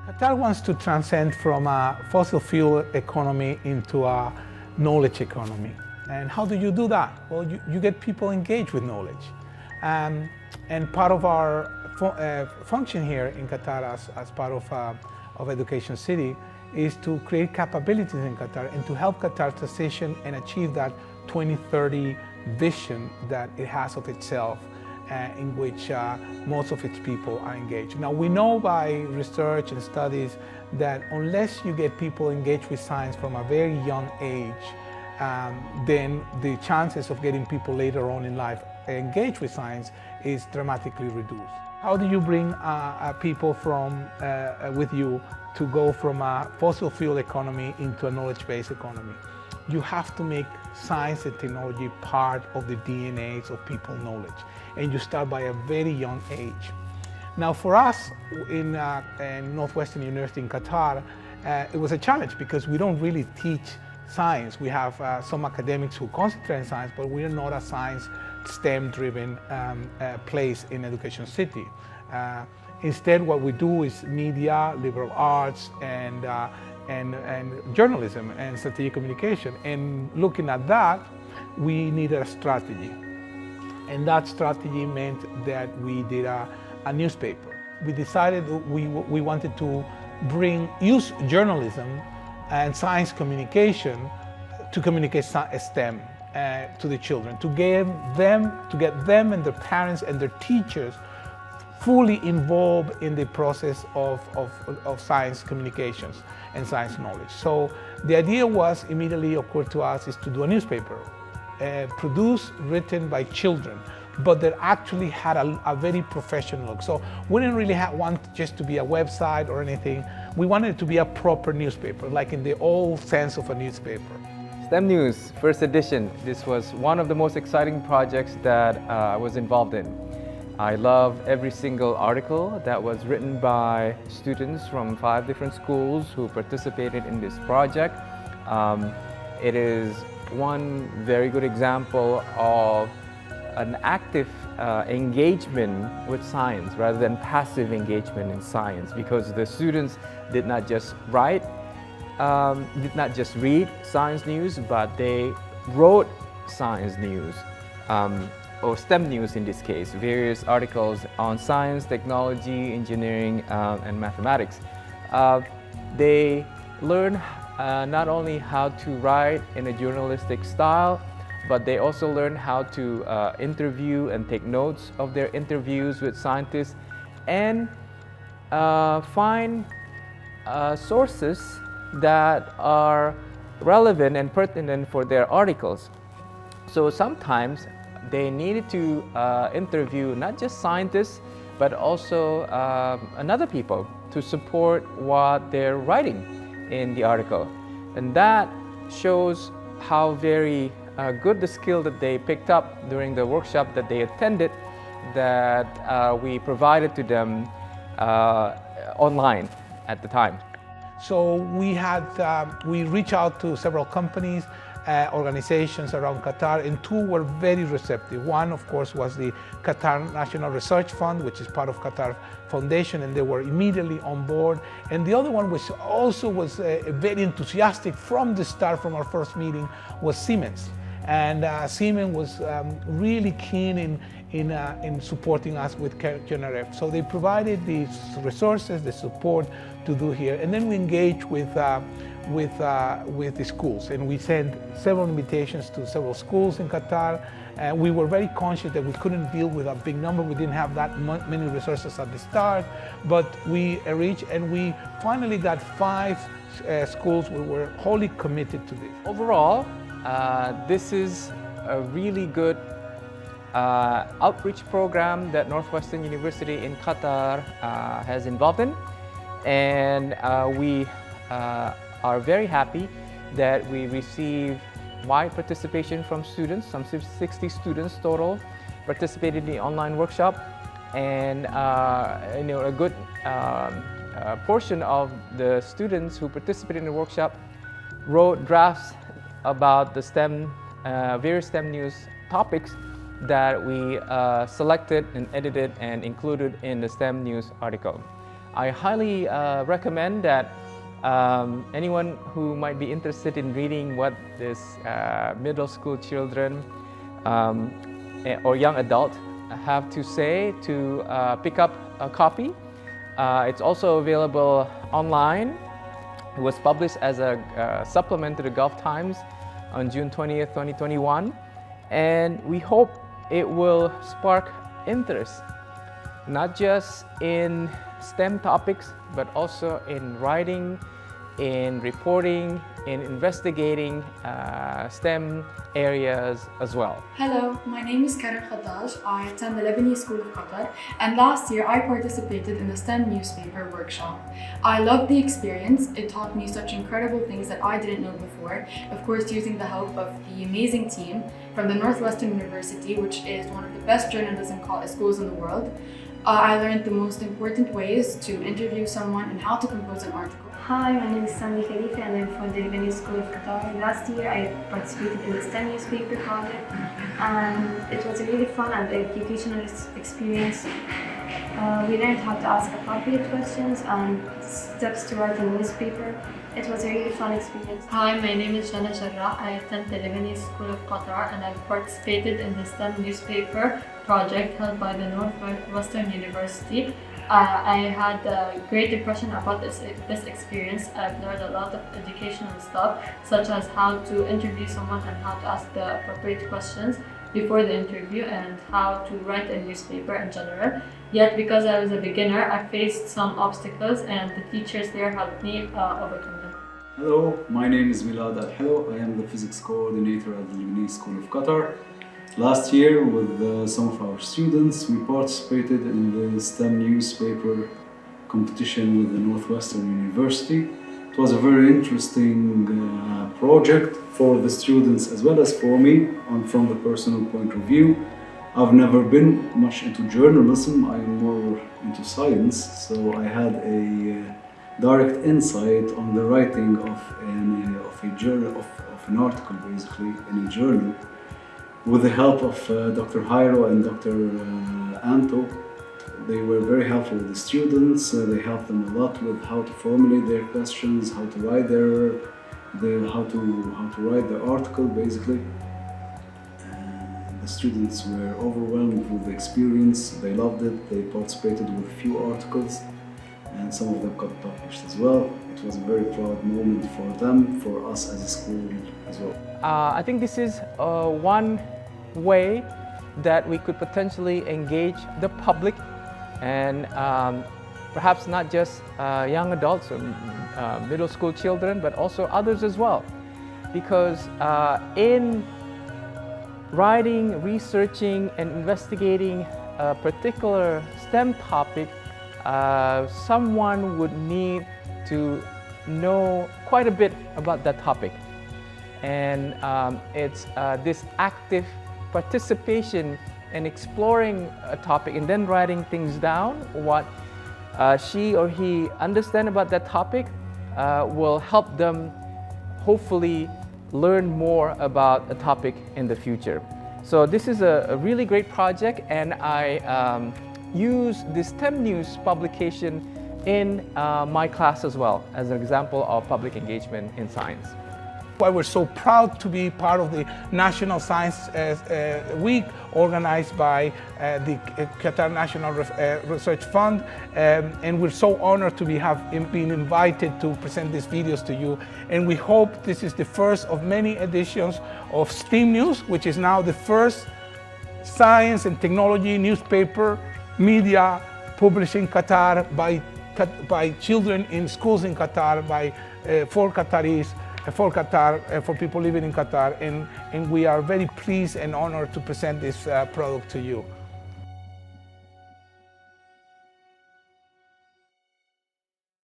Qatar wants to transcend from a fossil fuel economy into a knowledge economy. And how do you do that? Well, you get people engaged with knowledge. And part of our function here in Qatar as part of Education City is to create capabilities in Qatar and to help Qatar transition and achieve that 2030 vision that it has of itself, in which most of its people are engaged. Now, we know by research and studies that unless you get people engaged with science from a very young age, then the chances of getting people later on in life engaged with science is dramatically reduced. How do you bring people from with you to go from a fossil fuel economy into a knowledge-based economy? You have to make science and technology part of the DNAs of people's knowledge, and you start by a very young age. Now, for us in Northwestern University in Qatar, it was a challenge because we don't really teach science. We have some academics who concentrate on science, but we are not a science STEM-driven place in Education City. Instead, what we do is media, liberal arts, and journalism and strategic communication. And looking at that, we needed a strategy. And that strategy meant that we did a newspaper. We decided we wanted to use journalism and science communication to communicate STEM to the children, to get them and their parents and their teachers fully involved in the process of science communications and science knowledge. So the idea was immediately occurred to us is to do a newspaper, produced, written by children, but that actually had a very professional look. So we didn't really want just to be a website or anything. We wanted it to be a proper newspaper, like in the old sense of a newspaper. STEM News, first edition. This was one of the most exciting projects that I was involved in. I love every single article that was written by students from 5 different schools who participated in this project. It is one very good example of an active engagement with science rather than passive engagement in science, because the students did not just write, did not just read science news, but they wrote science news, or STEM news in this case, various articles on science, technology, engineering, and mathematics. They learn not only how to write in a journalistic style, but they also learn how to interview and take notes of their interviews with scientists and find sources that are relevant and pertinent for their articles. So sometimes they needed to interview not just scientists, but also other people to support what they're writing in the article. And that shows how very good the skill that they picked up during the workshop that they attended, that we provided to them online at the time. So we reached out to several companies, organizations around Qatar, and 2 were very receptive. One, of course, was the Qatar National Research Fund, which is part of Qatar Foundation, and they were immediately on board. And the other one, which also was very enthusiastic from the start, from our first meeting, was Siemens. And Siemens was really keen in supporting us with QNRF. So they provided the resources, the support to do here. And then we engaged with the schools, and we sent several invitations to several schools in Qatar. We were very conscious that we couldn't deal with a big number. We didn't have that many resources at the start, but we reached, and we finally got 5 schools who were wholly committed to this. Overall, this is a really good outreach program that Northwestern University in Qatar has involved in, and we are very happy that we receive wide participation from students. Some 60 students total participated in the online workshop, and a good portion of the students who participated in the workshop wrote drafts about the various STEM news topics that we selected and edited and included in the STEM news article. I highly recommend that anyone who might be interested in reading what this middle school children or young adult have to say to pick up a copy. It's also available online. It was published as a supplement to the Gulf Times on June 20th, 2021. And we hope it will spark interest, not just in STEM topics, but also in writing, in reporting, in investigating STEM areas as well. Hello, my name is Karen Khaddaj. I attend the Lebanese School of Qatar, and last year I participated in the STEM newspaper workshop. I loved the experience. It taught me such incredible things that I didn't know before, of course using the help of the amazing team from the Northwestern University, which is one of the best journalism schools in the world. I learned the most important ways to interview someone and how to compose an article. Hi, my name is Sami Khalifa and I'm from the Lebanese School of Qatar. Last year I participated in the STEM newspaper project and it was a really fun and educational experience. We learned how to ask appropriate questions and steps to write in a newspaper. It was a really fun experience. Hi, my name is Jana Jarrah. I attend the Lebanese School of Qatar and I've participated in the STEM newspaper project held by the Northwestern University. I had a great impression about this experience. I've learned a lot of educational stuff, such as how to interview someone and how to ask the appropriate questions before the interview and how to write a newspaper in general. Yet, because I was a beginner, I faced some obstacles and the teachers there helped me overcome them. Hello, my name is Milad Al-Hello. I am the physics coordinator at the Lebanese School of Qatar. Last year, with some of our students, we participated in the STEM newspaper competition with the Northwestern University. It was a very interesting project for the students as well as for me, from the personal point of view. I've never been much into journalism, I'm more into science, so I had a direct insight on the writing of an article, basically, in a journal. With the help of Dr. Jairo and Dr. Anto, they were very helpful with the students. They helped them a lot with how to formulate their questions, how to write how to write the article, basically. The students were overwhelmed with the experience. They loved it. They participated with a few articles, and some of them got published as well. It was a very proud moment for them, for us as a school as well. I think this is one way that we could potentially engage the public and perhaps not just young adults or middle school children, but also others as well. Because in writing, researching, and investigating a particular STEM topic, someone would need to know quite a bit about that topic. And it's this active participation in exploring a topic and then writing things down, what she or he understand about that topic will help them hopefully learn more about a topic in the future. So this is a really great project, and I use this STEM News publication in my class as well as an example of public engagement in science. Why we're so proud to be part of the National Science Week organized by the Qatar National Research Fund, and we're so honored to have been invited to present these videos to you. And we hope this is the first of many editions of STEAM News, which is now the first science and technology newspaper media published in Qatar by children in schools in Qatar, for Qataris, for Qatar, for people living in Qatar, and we are very pleased and honored to present this product to you.